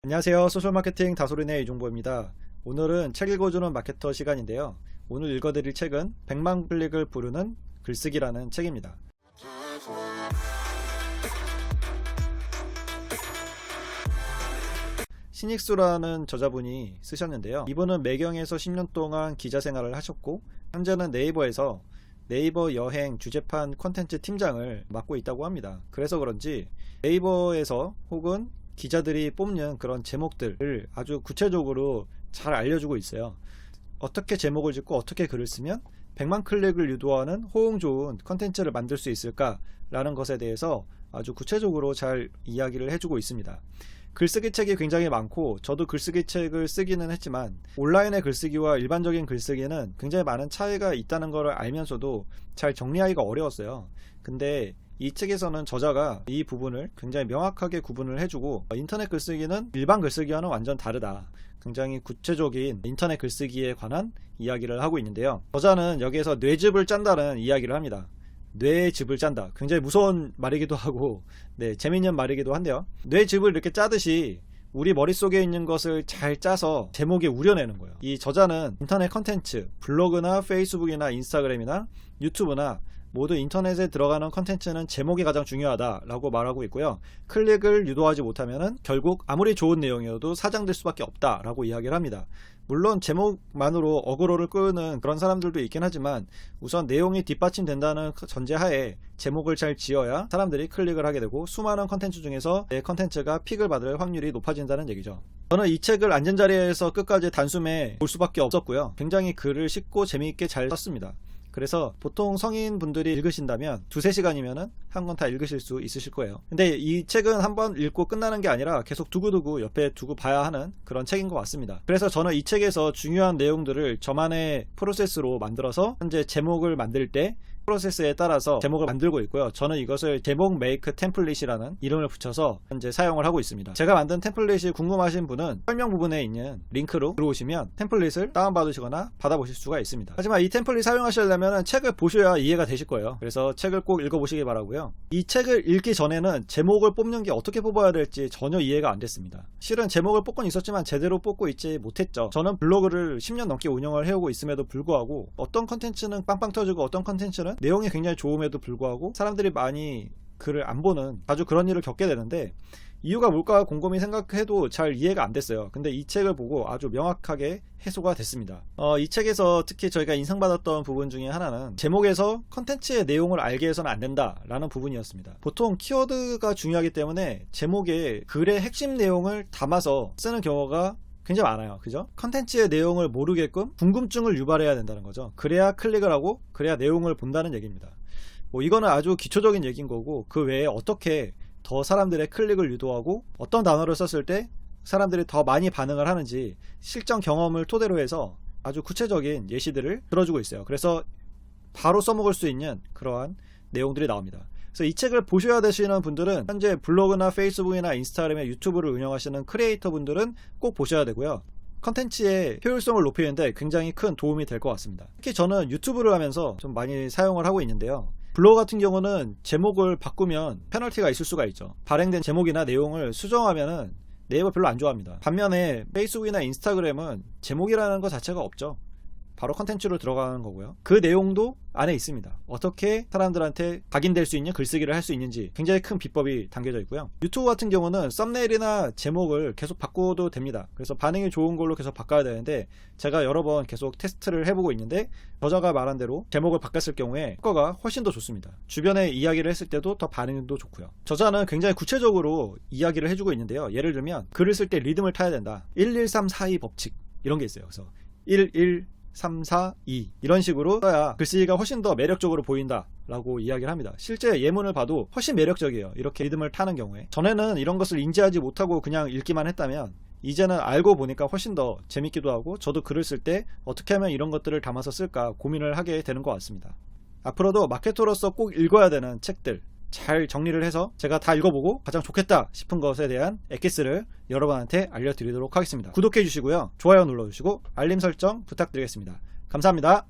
안녕하세요. 소셜마케팅 다소리네 이종보입니다. 오늘은 책 읽어주는 마케터 시간인데요. 오늘 읽어드릴 책은 100만 클릭을 부르는 글쓰기라는 책입니다. 신익수라는 저자분이 쓰셨는데요. 이분은 매경에서 10년 동안 기자 생활을 하셨고 현재는 네이버에서 네이버 여행 주제판 콘텐츠 팀장을 맡고 있다고 합니다. 그래서 그런지 네이버에서 혹은 기자들이 뽑는 그런 제목들을 아주 구체적으로 잘 알려주고 있어요. 어떻게 제목을 짓고 어떻게 글을 쓰면 100만 클릭을 유도하는 호응 좋은 컨텐츠를 만들 수 있을까 라는 것에 대해서 아주 구체적으로 잘 이야기를 해주고 있습니다. 글쓰기 책이 굉장히 많고 저도 글쓰기 책을 쓰기는 했지만 온라인의 글쓰기와 일반적인 글쓰기는 굉장히 많은 차이가 있다는 것을 알면서도 잘 정리하기가 어려웠어요. 근데 이 책에서는 저자가 이 부분을 굉장히 명확하게 구분을 해주고 인터넷 글쓰기는 일반 글쓰기와는 완전 다르다. 굉장히 구체적인 인터넷 글쓰기에 관한 이야기를 하고 있는데요. 저자는 여기에서 뇌즙을 짠다는 이야기를 합니다. 뇌즙을 짠다. 굉장히 무서운 말이기도 하고 재미있는 말이기도 한데요. 뇌즙을 이렇게 짜듯이 우리 머릿속에 있는 것을 잘 짜서 제목에 우려내는 거예요. 이 저자는 인터넷 컨텐츠, 블로그나 페이스북이나 인스타그램이나 유튜브나 모두 인터넷에 들어가는 컨텐츠는 제목이 가장 중요하다라고 말하고 있고요. 클릭을 유도하지 못하면 결국 아무리 좋은 내용이어도 사장될 수밖에 없다라고 이야기를 합니다. 물론 제목만으로 어그로를 끄는 그런 사람들도 있긴 하지만 우선 내용이 뒷받침된다는 전제하에 제목을 잘 지어야 사람들이 클릭을 하게 되고 수많은 컨텐츠 중에서 내 컨텐츠가 픽을 받을 확률이 높아진다는 얘기죠. 저는 이 책을 앉은 자리에서 끝까지 단숨에 볼 수밖에 없었고요. 굉장히 글을 쉽고 재미있게 잘 썼습니다. 그래서 보통 성인분들이 읽으신다면 2-3시간이면 한 권 다 읽으실 수 있으실 거예요. 근데 이 책은 한번 읽고 끝나는 게 아니라 계속 두고두고 옆에 두고 봐야 하는 그런 책인 것 같습니다. 그래서 저는 이 책에서 중요한 내용들을 저만의 프로세스로 만들어서 현재 제목을 만들 때 프로세스에 따라서 제목을 만들고 있고요. 저는 이것을 제목 메이크 템플릿이라는 이름을 붙여서 현재 사용을 하고 있습니다. 제가 만든 템플릿이 궁금하신 분은 설명 부분에 있는 링크로 들어오시면 템플릿을 다운받으시거나 받아보실 수가 있습니다. 하지만 이 템플릿 사용하시려면 책을 보셔야 이해가 되실 거예요. 그래서 책을 꼭 읽어보시기 바라고요. 이 책을 읽기 전에는 제목을 뽑는 게 어떻게 뽑아야 될지 전혀 이해가 안 됐습니다. 실은 제목을 뽑곤 있었지만 제대로 뽑고 있지 못했죠. 저는 블로그를 10년 넘게 운영을 해오고 있음에도 불구하고 어떤 컨텐츠는 빵빵 터지고 어떤 컨텐츠는 내용이 굉장히 좋음에도 불구하고 사람들이 많이 글을 안 보는 자주 그런 일을 겪게 되는데 이유가 뭘까 곰곰이 생각해도 잘 이해가 안 됐어요. 근데 이 책을 보고 아주 명확하게 해소가 됐습니다. 이 책에서 특히 저희가 인상받았던 부분 중에 하나는 제목에서 컨텐츠의 내용을 알게 해서는 안 된다 라는 부분이었습니다. 보통 키워드가 중요하기 때문에 제목에 글의 핵심 내용을 담아서 쓰는 경우가 굉장히 많아요. 그죠? 컨텐츠의 내용을 모르게끔 궁금증을 유발해야 된다는 거죠. 그래야 클릭을 하고 그래야 내용을 본다는 얘기입니다. 이거는 아주 기초적인 얘기인 거고 그 외에 어떻게 더 사람들의 클릭을 유도하고 어떤 단어를 썼을 때 사람들이 더 많이 반응을 하는지 실전 경험을 토대로 해서 아주 구체적인 예시들을 들어주고 있어요. 그래서 바로 써먹을 수 있는 그러한 내용들이 나옵니다. 그래서 이 책을 보셔야 되시는 분들은 현재 블로그나 페이스북이나 인스타그램에 유튜브를 운영하시는 크리에이터 분들은 꼭 보셔야 되고요. 컨텐츠의 효율성을 높이는데 굉장히 큰 도움이 될 것 같습니다. 특히 저는 유튜브를 하면서 좀 많이 사용을 하고 있는데요. 블로그 같은 경우는 제목을 바꾸면 페널티가 있을 수가 있죠. 발행된 제목이나 내용을 수정하면은 네이버 별로 안 좋아합니다. 반면에 페이스북이나 인스타그램은 제목이라는 것 자체가 없죠. 바로 컨텐츠로 들어가는 거고요. 그 내용도 안에 있습니다. 어떻게 사람들한테 각인될 수 있는 글쓰기를 할 수 있는지 굉장히 큰 비법이 담겨져 있고요. 유튜브 같은 경우는 썸네일이나 제목을 계속 바꿔도 됩니다. 그래서 반응이 좋은 걸로 계속 바꿔야 되는데 제가 여러 번 계속 테스트를 해보고 있는데 저자가 말한 대로 제목을 바꿨을 경우에 효과가 훨씬 더 좋습니다. 주변에 이야기를 했을 때도 더 반응도 좋고요. 저자는 굉장히 구체적으로 이야기를 해주고 있는데요. 예를 들면 글을 쓸 때 리듬을 타야 된다. 11342 법칙 이런 게 있어요. 그래서 3, 4, 2 이런 식으로 써야 글쓰기가 훨씬 더 매력적으로 보인다 라고 이야기를 합니다. 실제 예문을 봐도 훨씬 매력적이에요. 이렇게 리듬을 타는 경우에. 전에는 이런 것을 인지하지 못하고 그냥 읽기만 했다면 이제는 알고 보니까 훨씬 더 재밌기도 하고 저도 글을 쓸 때 어떻게 하면 이런 것들을 담아서 쓸까 고민을 하게 되는 것 같습니다. 앞으로도 마케터로서 꼭 읽어야 되는 책들 잘 정리를 해서 제가 다 읽어보고 가장 좋겠다 싶은 것에 대한 엑기스를 여러분한테 알려드리도록 하겠습니다. 구독해 주시고요. 좋아요 눌러주시고 알림 설정 부탁드리겠습니다. 감사합니다.